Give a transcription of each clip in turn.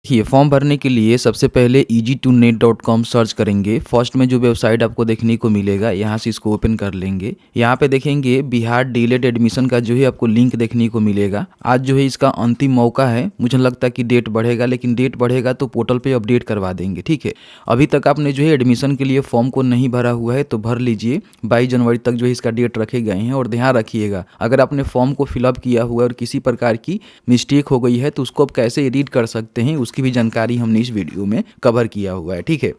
देखिए, फॉर्म भरने के लिए सबसे पहले easy2net.com सर्च करेंगे। फर्स्ट में जो वेबसाइट आपको देखने को मिलेगा, यहाँ से इसको ओपन कर लेंगे। यहाँ पे देखेंगे बिहार डीएलएड एडमिशन का जो है आपको लिंक देखने को मिलेगा। आज जो है इसका अंतिम मौका है। मुझे लगता है कि डेट बढ़ेगा, लेकिन डेट बढ़ेगा तो पोर्टल पे अपडेट करवा देंगे। ठीक है, अभी तक आपने जो है एडमिशन के लिए फॉर्म को नहीं भरा हुआ है तो भर लीजिए। 22 जनवरी तक जो है इसका डेट रखे गए हैं। और ध्यान रखिएगा, अगर आपने फॉर्म को फिलअप किया हुआ है और किसी प्रकार की मिस्टेक हो गई है तो उसको आप कैसे एडिट कर सकते हैं, उसकी भी जानकारी हमने इस वीडियो में कवर किया हुआ है। ठीक है,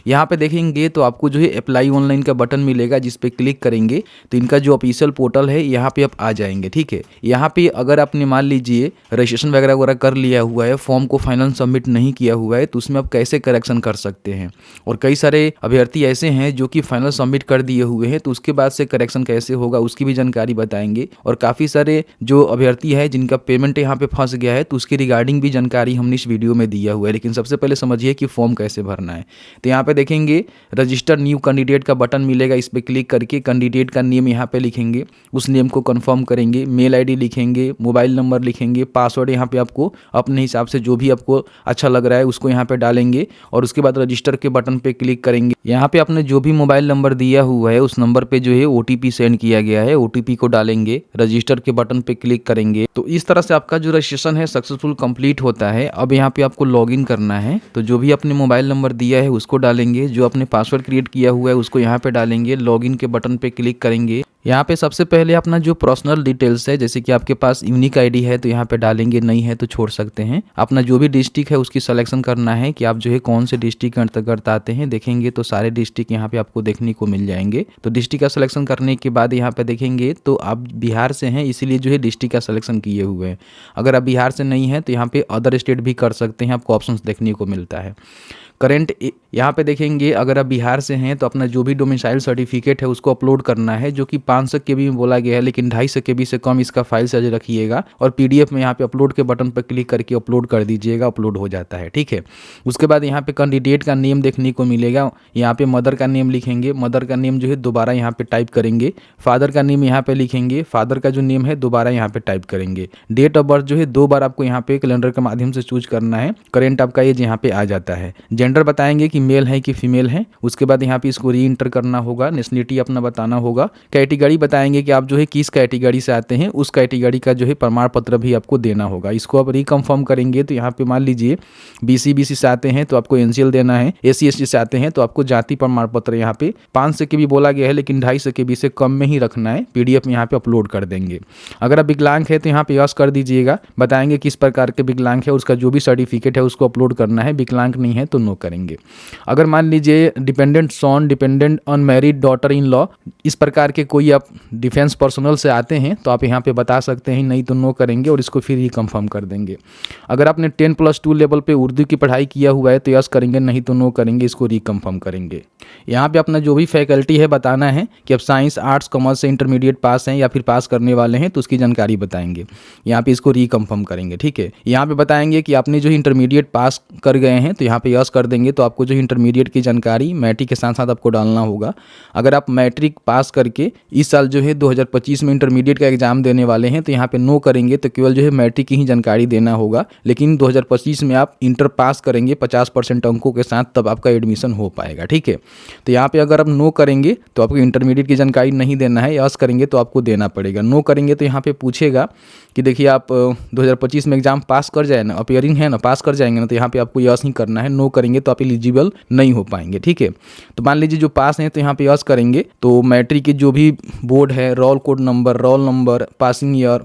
यहाँ पे देखेंगे तो आपको जो है अप्लाई ऑनलाइन का बटन मिलेगा, जिस पे क्लिक करेंगे तो इनका जो ऑफिशियल पोर्टल है यहाँ पे आप आ जाएंगे। ठीक है, यहाँ पे अगर आपने मान लीजिए रजिस्ट्रेशन वगैरह वगैरह कर लिया हुआ है, फॉर्म को फाइनल सबमिट नहीं किया हुआ है, तो उसमें आप कैसे करेक्शन कर सकते हैं। और कई सारे अभ्यर्थी ऐसे हैं जो कि फाइनल सबमिट कर दिए हुए हैं, तो उसके बाद से करेक्शन कैसे होगा उसकी भी जानकारी बताएंगे। और काफ़ी सारे जो अभ्यर्थी है जिनका पेमेंट यहाँ पे फंस गया है, तो उसकी रिगार्डिंग भी जानकारी हमने इस वीडियो में दिया हुआ है। लेकिन सबसे पहले समझिए कि फॉर्म कैसे भरना है। तो यहाँ पे देखेंगे रजिस्टर न्यू कैंडिडेट का बटन मिलेगा, इस पर क्लिक करके कैंडिडेट का नेम यहाँ पे लिखेंगे, उस नेम को कंफर्म करेंगे, मेल आईडी लिखेंगे, मोबाइल नंबर लिखेंगे, पासवर्ड यहाँ पे आपको अपने हिसाब से जो भी आपको अच्छा लग रहा है उसको यहाँ पे डालेंगे। और उसके बाद रजिस्टर के बटन पे क्लिक करेंगे। यहाँ पे आपने जो भी मोबाइल नंबर दिया हुआ है उस नंबर पे जो है OTP सेंड किया गया है, OTP को डालेंगे, रजिस्टर के बटन पे क्लिक करेंगे। तो इस तरह से आपका जो रजिस्ट्रेशन है सक्सेसफुल कंप्लीट होता है। अब यहाँ पे आपको लॉगिन करना है, तो जो भी आपने मोबाइल नंबर दिया है उसको डालेंगे, जो आपने पासवर्ड क्रिएट किया हुआ है उसको यहाँ पे डालेंगे, लॉगिन के बटन पे क्लिक करेंगे। यहाँ पे सबसे पहले अपना जो पर्सनल डिटेल्स है, जैसे कि आपके पास यूनिक आईडी है तो यहाँ पे डालेंगे, नहीं है तो छोड़ सकते हैं। अपना जो भी डिस्ट्रिक्ट है उसकी सिलेक्शन करना है कि आप जो है कौन से डिस्ट्रिक्ट के अंतर्गत आते हैं। देखेंगे तो सारे डिस्ट्रिक्ट यहाँ पे आपको देखने को मिल जाएंगे। तो डिस्ट्रिक्ट का सिलेक्शन करने के बाद यहाँ पे देखेंगे तो आप बिहार से हैं, इसीलिए जो है डिस्ट्रिक्ट का सिलेक्शन किए हुए हैं। अगर आप बिहार से नहीं है तो यहाँ पे अदर स्टेट भी कर सकते हैं, आपको ऑप्शन देखने को मिलता है। करेंट यहाँ पे देखेंगे अगर आप बिहार से हैं तो अपना जो भी डोमिसाइल सर्टिफिकेट है उसको अपलोड करना है, जो कि 500 KB में बोला गया है, लेकिन 250 KB से कम इसका फाइल साइज रखिएगा। और PDF में यहाँ पे अपलोड के बटन पर क्लिक करके अपलोड कर दीजिएगा, अपलोड हो जाता है। ठीक है, उसके बाद यहाँ पे कैंडिडेट का नेम देखने को मिलेगा। यहाँ पे मदर का नेम लिखेंगे, मदर का नेम जो है दोबारा यहाँ पे टाइप करेंगे। फादर का नेम यहाँ पे लिखेंगे, फादर का जो नेम है दोबारा यहाँ पे टाइप करेंगे। डेट ऑफ बर्थ जो है 2 बार आपको यहाँ पे कैलेंडर के माध्यम से चूज करना है। करेंट आपका एज यहाँ पे आ जाता है। जेंडर बताएंगे कि मेल है कि फीमेल है। उसके बाद यहाँ पे इसको री इंटर करना होगा, नेशनलिटी अपना बताना होगा। कैटेगरी बताएंगे कि आप जो है किस कैटेगरी से आते हैं, उस कैटेगरी का जो है प्रमाण पत्र भी आपको देना होगा। इसको आप रिकन्फर्म करेंगे तो यहाँ पे मान लीजिए BC से आते हैं तो आपको NCL देना है, SC/ST से आते हैं तो आपको जाति प्रमाण पत्र यहाँ पे 500 KB बोला गया है, लेकिन 250 KB से कम में ही रखना है। PDF में यहाँ पे अपलोड कर देंगे। अगर आप विकलांग है तो यहाँ पे यस कर दीजिएगा, बताएंगे किस प्रकार के विकलांग है, उसका जो भी सर्टिफिकेट है उसको अपलोड करना है। विकलांग नहीं है तो नो करेंगे। अगर मान लीजिए dependent son, dependent unmarried daughter in law, इस प्रकार के कोई आप डिफेंस पर्सनल से आते हैं तो आप यहाँ पे बता सकते हैं, नहीं तो नो करेंगे और इसको फिर ही कंफर्म कर देंगे। अगर आपने 10+2 लेवल पे उर्दू की पढ़ाई किया हुआ है तो यस करेंगे, नहीं तो नो करेंगे, इसको रिकन्फर्म करेंगे। यहाँ पे अपना जो भी फैकल्टी है बताना है कि आप साइंस, आर्ट्स, कॉमर्स से इंटरमीडिएट पास हैं या फिर पास करने वाले हैं, तो उसकी जानकारी बताएंगे। यहाँ पे इसको रिकन्फर्म करेंगे। ठीक है, यहाँ पे बताएंगे कि आपने जो इंटरमीडिएट पास कर गए हैं तो यहाँ पे यस कर देंगे। तो आपको जो इंटरमीडिएट की जानकारी मैट्रिक के साथ साथ आपको डालना होगा। अगर आप मैट्रिक पास करके इस साल जो है 2025 में इंटरमीडिएट का एग्जाम देने वाले हैं तो यहाँ पे नो करेंगे, तो केवल जो है मैट्रिक की ही जानकारी देना होगा। लेकिन 2025 में आप इंटर पास करेंगे 50% अंकों के साथ, तब आपका एडमिशन हो पाएगा। ठीक है, तो यहाँ पे अगर आप नो करेंगे तो आपको इंटरमीडिएट की जानकारी नहीं देना है, यस करेंगे तो आपको देना पड़ेगा। नो करेंगे तो यहाँ पे पूछेगा कि देखिए आप 2025 में एग्जाम पास कर जाए ना, अपीयरिंग है ना, पास कर जाएंगे ना, तो यहाँ पे आपको यस ही करना है। नो करेंगे तो आप एलिजिबल नहीं हो पाएंगे। ठीक है, तो मान लीजिए जो पास हैं तो यहाँ पे यस करेंगे। तो मैट्रिक के जो भी बोर्ड है, roll code number, roll number, passing year,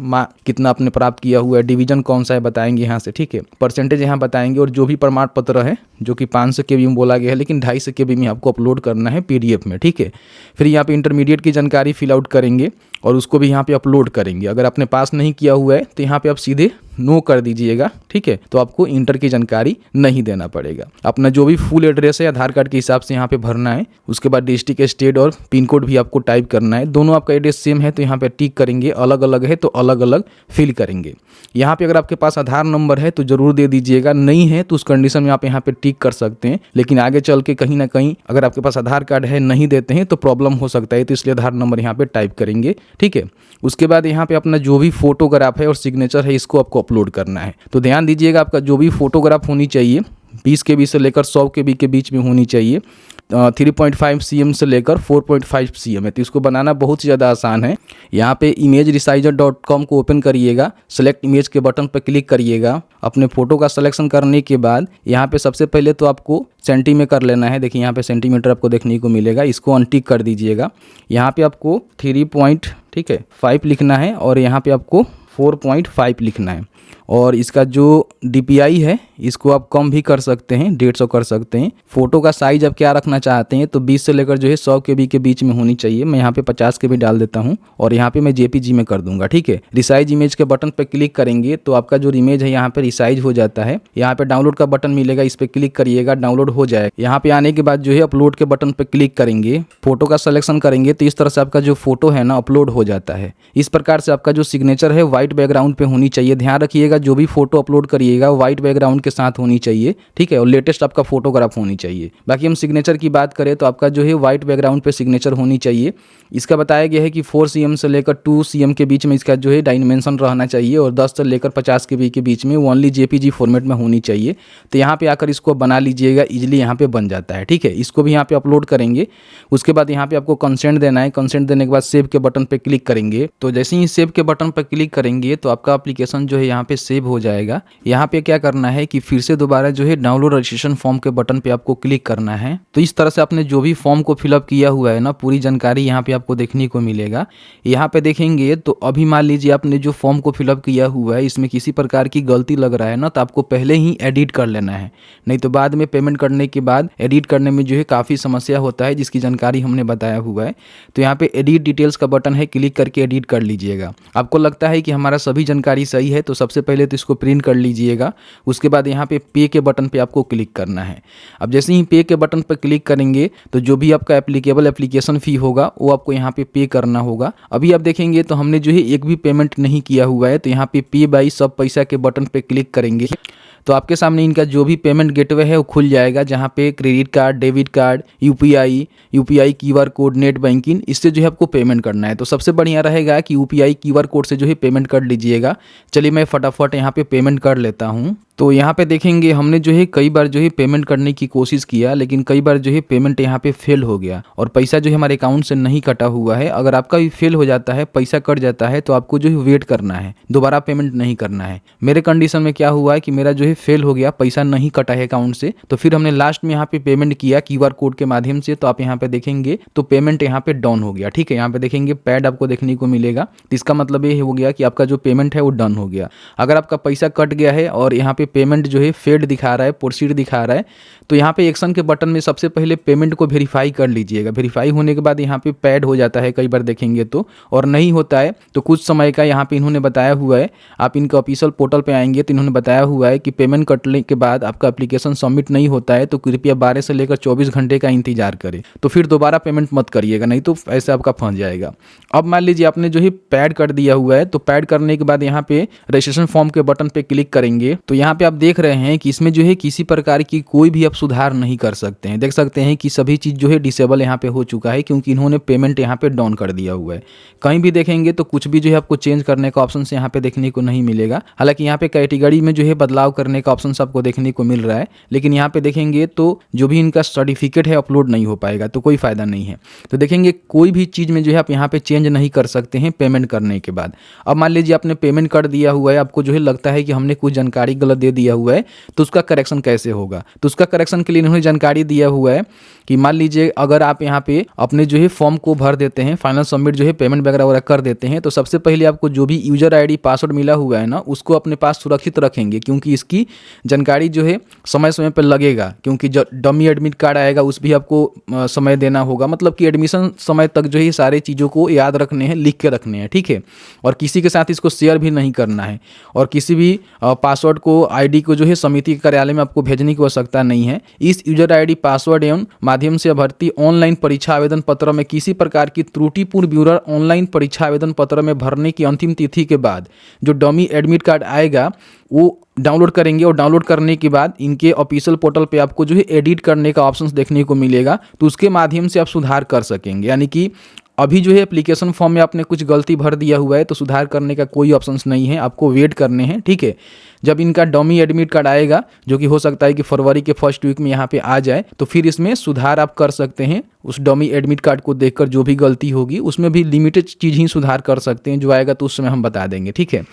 कितना आपने प्राप्त किया हुआ है, डिवीजन कौन सा है बताएंगे यहाँ से। ठीक है, परसेंटेज यहाँ बताएंगे और जो भी प्रमाण पत्र है जो कि 500 KB में बोला गया है, लेकिन 250 KB में आपको अपलोड करना है PDF में। ठीक है, फिर यहाँ पे इंटरमीडिएट की जानकारी फिल आउट करेंगे और उसको भी यहाँ पे अपलोड करेंगे। अगर आपने पास नहीं किया हुआ है तो यहाँ पे आप सीधे नो कर दीजिएगा। ठीक है, तो आपको इंटर की जानकारी नहीं देना पड़ेगा। अपना जो भी फुल एड्रेस है आधार कार्ड के हिसाब से यहाँ पे भरना है। उसके बाद डिस्ट्रिक्ट, स्टेट और पिन कोड भी आपको टाइप करना है। दोनों आपका एड्रेस सेम है तो यहाँ पे टिक करेंगे, अलग अलग है तो अलग अलग फिल करेंगे। यहाँ पे अगर आपके पास आधार नंबर है तो जरूर दे दीजिएगा, नहीं है तो उस कंडीशन में आप यहाँ पे टिक कर सकते हैं। लेकिन आगे चल के कहीं ना कहीं अगर आपके पास आधार कार्ड है नहीं देते हैं तो प्रॉब्लम हो सकता है, तो इसलिए आधार नंबर यहाँ पे टाइप करेंगे। ठीक है, उसके बाद यहाँ पे अपना जो भी फोटोग्राफ है और सिग्नेचर है इसको आपको अपलोड करना है। तो ध्यान दीजिएगा, आपका जो भी फोटोग्राफ होनी चाहिए 20 KB से लेकर 100 KB के बीच में होनी चाहिए। 3.5 cm से लेकर 4.5 cm है। तो इसको बनाना बहुत ही ज़्यादा आसान है। यहाँ पे imageresizer.com को ओपन करिएगा, सेलेक्ट इमेज के बटन पर क्लिक करिएगा। अपने फ़ोटो का सिलेक्शन करने के बाद यहाँ पे सबसे पहले तो आपको सेंटी में कर लेना है। देखिए यहाँ पे सेंटीमीटर आपको देखने को मिलेगा, इसको अनटिक कर दीजिएगा। यहाँ पे आपको 3.5 लिखना है और यहाँ पे आपको 4.5 लिखना है। और इसका जो DPI है इसको आप कम भी कर सकते हैं, 150 कर सकते हैं। फ़ोटो का साइज़ आप क्या रखना चाहते हैं तो 20 से लेकर जो है 100 KB के बीच में होनी चाहिए। मैं यहाँ पे 50 KB डाल देता हूँ और यहाँ पे मैं JPG में कर दूंगा, ठीक है। रिसाइज इमेज के बटन पे क्लिक करेंगे तो आपका जो इमेज है यहाँ पे रिसाइज हो जाता है। यहाँ पे डाउनलोड का बटन मिलेगा, इस पर क्लिक करिएगा, डाउनलोड हो जाएगा। यहाँ पे आने के बाद जो है अपलोड के बटन पर क्लिक करेंगे, फोटो का सिलेक्शन करेंगे तो इस तरह से आपका जो फोटो है ना अपलोड हो जाता है। इस प्रकार से आपका जो सिग्नेचर है व्हाइट बैकग्राउंड पे होनी चाहिए। ध्यान रखिएगा जो भी फोटो अपलोड करिएगा व्हाइट बैकग्राउंड के साथ होनी चाहिए, ठीक है, और लेटेस्ट आपका फोटोग्राफ होनी चाहिए। बाकी हम सिग्नेचर की बात करें तो आपका जो है व्हाइट बैकग्राउंड पे सिग्नेचर होनी चाहिए। इसका बताया गया है कि 4 cm से लेकर 2 cm के बीच में इसका जो है डायमेंशन रहना चाहिए और 10 से लेकर 50 KB के बीच में ओनली JPG फॉर्मेट में होनी चाहिए। तो यहाँ पे आकर इसको बना लीजिएगा, इजीली यहाँ पे बन जाता है, ठीक है। इसको भी यहाँ पे अपलोड करेंगे। उसके बाद यहाँ पे आपको कंसेंट देना है। कंसेंट देने के बाद सेव के बटन पे क्लिक करेंगे। तो जैसे ही सेव के बटन पर क्लिक करेंगे तो आपका एप्लीकेशन जो है यहाँ पे सेव हो जाएगा। यहाँ पे क्या करना है कि फिर से दोबारा जो है डाउनलोड रजिस्ट्रेशन फॉर्म के बटन पे आपको क्लिक करना है। तो इस तरह से आपने जो भी फॉर्म को फिलअप किया हुआ है ना पूरी जानकारी यहाँ पे आपको देखने को मिलेगा। यहाँ पे देखेंगे तो अभी मान लीजिए आपने जो फॉर्म को फिलअप किया हुआ है इसमें किसी प्रकार की गलती लग रहा है ना तो आपको पहले ही एडिट कर लेना है, नहीं तो बाद में पेमेंट करने के बाद एडिट करने में जो है काफ़ी समस्या होता है, जिसकी जानकारी हमने बताया हुआ है। तो यहाँ पे एडिट डिटेल्स का बटन है, क्लिक करके एडिट कर लीजिएगा। आपको लगता है कि हमारा सभी जानकारी सही है तो सबसे पहले तो इसको प्रिंट कर लीजिएगा। उसके बाद यहाँ पे पे के बटन पे आपको क्लिक करना है। अब जैसे ही पे के बटन पर क्लिक करेंगे तो जो भी आपका एप्लीकेबल एप्लीकेशन फ़ी होगा वो आपको यहाँ पे करना होगा। अभी आप देखेंगे तो हमने जो है एक भी पेमेंट नहीं किया हुआ है। तो यहाँ पे बाई सब पैसा के बटन पे क्लिक करेंगे तो आपके सामने इनका जो भी पेमेंट गेटवे है वो खुल जाएगा, जहाँ पे credit card, debit card, UPI QR code, net banking, इससे जो है आपको पेमेंट करना है। तो सबसे बढ़िया रहेगा कि यूपीआई QR कोड से जो है पेमेंट कर लीजिएगा। चलिए मैं फटाफट यहाँ पे पेमेंट कर लेता हूँ। तो यहाँ पे देखेंगे हमने जो है कई बार जो है पेमेंट करने की कोशिश किया, लेकिन कई बार जो है पेमेंट यहाँ पे फेल हो गया और पैसा जो है हमारे अकाउंट से नहीं कटा हुआ है। अगर आपका भी फेल हो जाता है, पैसा कट जाता है, तो आपको जो है वेट करना है, दोबारा पेमेंट नहीं करना है। मेरे कंडीशन में क्या हुआ है कि मेरा जो है फेल हो गया, पैसा नहीं कटा है अकाउंट से, तो फिर हमने लास्ट में यहाँ पे पेमेंट किया QR कोड के माध्यम से। तो आप यहाँ पे देखेंगे तो पेमेंट यहाँ पे डाउन हो गया, ठीक है। यहाँ पे देखेंगे पैड आपको देखने को मिलेगा, तो इसका मतलब ये हो गया कि आपका जो पेमेंट है वो डन हो गया। अगर आपका पैसा कट गया है और यहाँ पे पेमेंट जो है फेल्ड दिखा रहा है, प्रोसीड दिखा रहा है, तो यहाँ पे एक्शन के बटन में सबसे पहले पेमेंट को वेरीफाई कर लीजिएगा। वेरीफाई होने के बाद यहाँ पे पैड हो जाता है कई बार देखेंगे तो, और नहीं होता है तो कुछ समय का यहाँ पे इन्होंने बताया हुआ है। आप इनका ऑफिशियल पोर्टल पे आएंगे तो इन्होंने बताया हुआ है कि पेमेंट कटने के बाद आपका एप्लीकेशन सबमिट नहीं होता है तो कृपया 12 से लेकर 24 घंटे का इंतजार करें। तो फिर दोबारा पेमेंट मत करिएगा, नहीं तो ऐसे आपका फंस जाएगा। अब मान लीजिए आपने जो है पैड कर दिया हुआ है, तो पैड करने के बाद यहाँ पे रजिस्ट्रेशन फॉर्म के बटन पे क्लिक करेंगे तो यहाँ पे आप देख रहे हैं कि इसमें जो है किसी प्रकार की कोई भी आप सुधार नहीं कर सकते हैं। देख सकते हैं कि सभी चीज़ जो है डिसेबल यहाँ पे हो चुका है, क्योंकि इन्होंने पेमेंट यहाँ पे डाउन कर दिया हुआ है। कहीं भी देखेंगे तो कुछ भी जो है आपको चेंज करने का ऑप्शन यहाँ पे देखने को नहीं मिलेगा। हालांकि यहाँ पे कैटेगरी में जो है बदलाव करने का ऑप्शन आपको देखने को मिल रहा है, लेकिन यहाँ पे देखेंगे तो जो भी इनका सर्टिफिकेट है अपलोड नहीं हो पाएगा, तो कोई फायदा नहीं है। तो देखेंगे कोई भी चीज़ में जो है आप यहाँ पे चेंज नहीं कर सकते हैं पेमेंट करने के बाद। अब मान लीजिए आपने पेमेंट कर दिया हुआ है, आपको जो है लगता है कि हमने कुछ जानकारी गलत दे दिया हुआ है, तो उसका करेक्शन कैसे होगा। तो उसका करेक्शन के लिए इन्होंने जानकारी दिया हुआ है कि मान लीजिए अगर आप यहाँ पे अपने जो है फॉर्म को भर देते हैं, फाइनल सबमिट जो है पेमेंट वगैरह कर देते हैं, तो सबसे पहले आपको जो भी यूजर आईडी पासवर्ड मिला हुआ है ना उसको अपने पास सुरक्षित रखेंगे, क्योंकि इसकी जानकारी जो है समय समय पर लगेगा, क्योंकि जो डमी एडमिट कार्ड आएगा उस भी आपको समय देना होगा। मतलब कि एडमिशन समय तक जो है सारी चीज़ों को याद रखने हैं, लिख के रखने हैं, ठीक है। और किसी के साथ इसको शेयर भी नहीं करना है, और किसी भी पासवर्ड को ID को जो है समिति कार्यालय में आपको भेजने की आवश्यकता नहीं है। इस यूजर ID पासवर्ड एवं माध्यम से भर्ती ऑनलाइन परीक्षा आवेदन पत्र में किसी प्रकार की त्रुटिपूर्ण विवरण ऑनलाइन परीक्षा आवेदन पत्र में भरने की अंतिम तिथि के बाद जो डमी एडमिट कार्ड आएगा वो डाउनलोड करेंगे, और डाउनलोड करने के बाद इनके ऑफिशियल पोर्टल पे आपको जो है एडिट करने का ऑप्शन देखने को मिलेगा, तो उसके माध्यम से आप सुधार कर सकेंगे। यानी कि अभी जो है एप्लीकेशन फॉर्म में आपने कुछ गलती भर दिया हुआ है तो सुधार करने का कोई ऑप्शंस नहीं है, आपको वेट करने हैं, ठीक है। जब इनका डमी एडमिट कार्ड आएगा, जो कि हो सकता है कि फरवरी के फर्स्ट वीक में यहाँ पे आ जाए, तो फिर इसमें सुधार आप कर सकते हैं। उस डमी एडमिट कार्ड को देखकर जो भी गलती होगी उसमें भी लिमिटेड चीज़ ही सुधार कर सकते हैं, जो आएगा तो उस समय हम बता देंगे, ठीक है।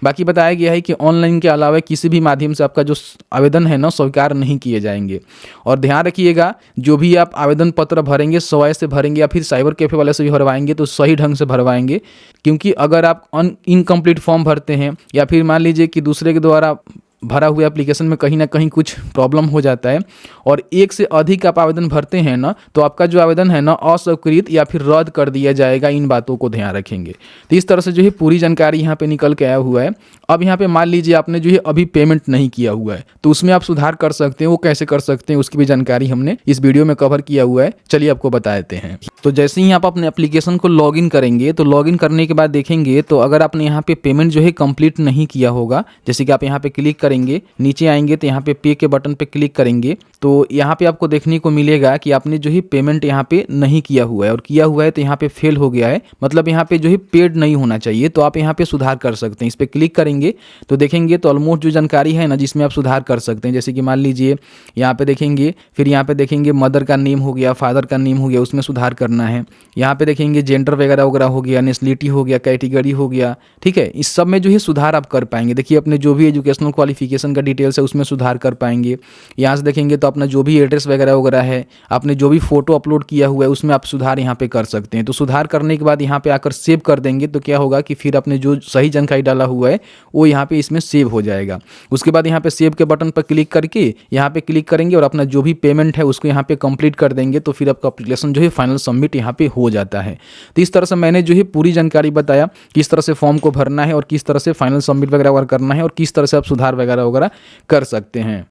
बाकी बताया गया है कि ऑनलाइन के अलावा किसी भी माध्यम से आपका जो आवेदन है ना स्वीकार नहीं किए जाएंगे। और ध्यान रखिएगा, जो भी आप आवेदन पत्र भरेंगे सवाई से भरेंगे या फिर साइबर कैफे वाले से भी भरवाएंगे तो सही ढंग से भरवाएंगे, क्योंकि अगर आप इनकम्प्लीट फॉर्म भरते हैं या फिर मान लीजिए कि दूसरे के द्वारा भरा हुआ एप्लीकेशन में कहीं ना कहीं कुछ प्रॉब्लम हो जाता है और एक से अधिक आप आवेदन भरते हैं ना, तो आपका जो आवेदन है ना अस्वीकृत या फिर रद्द कर दिया जाएगा। इन बातों को ध्यान रखेंगे। तो इस तरह से जो है पूरी जानकारी यहाँ पे निकल के आया हुआ है। अब यहाँ पे मान लीजिए आपने जो है अभी पेमेंट नहीं किया हुआ है, तो उसमें आप सुधार कर सकते हैं। वो कैसे कर सकते हैं उसकी भी जानकारी हमने इस वीडियो में कवर किया हुआ है, चलिए आपको बता देते हैं। तो जैसे ही आप अपने एप्लीकेशन को लॉगिन करेंगे, तो लॉगिन करने के बाद देखेंगे तो अगर आपने यहाँ पे पेमेंट जो है कंप्लीट नहीं किया होगा, जैसे कि आप यहाँ पे क्लिक करेंगे, नीचे आएंगे तो यहाँ पे पे के बटन पे क्लिक करेंगे, तो यहाँ पे आपको देखने को मिलेगा कि आपने जो है पेमेंट यहाँ पे नहीं किया हुआ है, और किया हुआ है तो यहाँ पे फेल हो गया है, मतलब यहाँ पे जो है पेड नहीं होना चाहिए। तो आप यहाँ पे सुधार कर सकते हैं। इस पर क्लिक करेंगे तो देखेंगे तो ऑलमोस्ट जो जानकारी है ना जिसमें आप सुधार कर सकते हैं, जैसे कि मान लीजिए यहाँ पे देखेंगे, फिर यहाँ पे देखेंगे मदर का नेम हो गया, फादर का नेम हो गया, उसमें सुधार करना है। यहाँ पे देखेंगे जेंडर वगैरह वगैरह हो गया, नेशनलिटी हो गया, कैटेगरी हो गया, ठीक है। इस सब में जो है सुधार आप कर पाएंगे। देखिए अपने जो भी एजुकेशनल क्वालिफिकेशन का डिटेल्स है उसमें सुधार कर पाएंगे। यहाँ से देखेंगे तो अपना जो भी एड्रेस वगैरह वगैरह है, आपने जो भी फोटो अपलोड किया हुआ है उसमें आप सुधार यहाँ पे कर सकते हैं। तो सुधार करने के बाद यहाँ पे आकर सेव कर देंगे तो क्या होगा कि फिर आपने जो सही जानकारी डाला हुआ है वो यहाँ पे इसमें सेव हो जाएगा। उसके बाद यहाँ पे सेव के बटन पर क्लिक करके यहाँ पे क्लिक करेंगे और अपना जो भी पेमेंट है उसको यहाँ पे कंप्लीट कर देंगे, तो फिर आपका एप्लीकेशन जो है फाइनल सबमिट यहाँ पे हो जाता है। तो इस तरह से मैंने जो है पूरी जानकारी बताया किस तरह से फॉर्म को भरना है और किस तरह से फाइनल सबमिट वगैरह करना है और किस तरह से आप सुधार वगैरह वगैरह कर सकते हैं।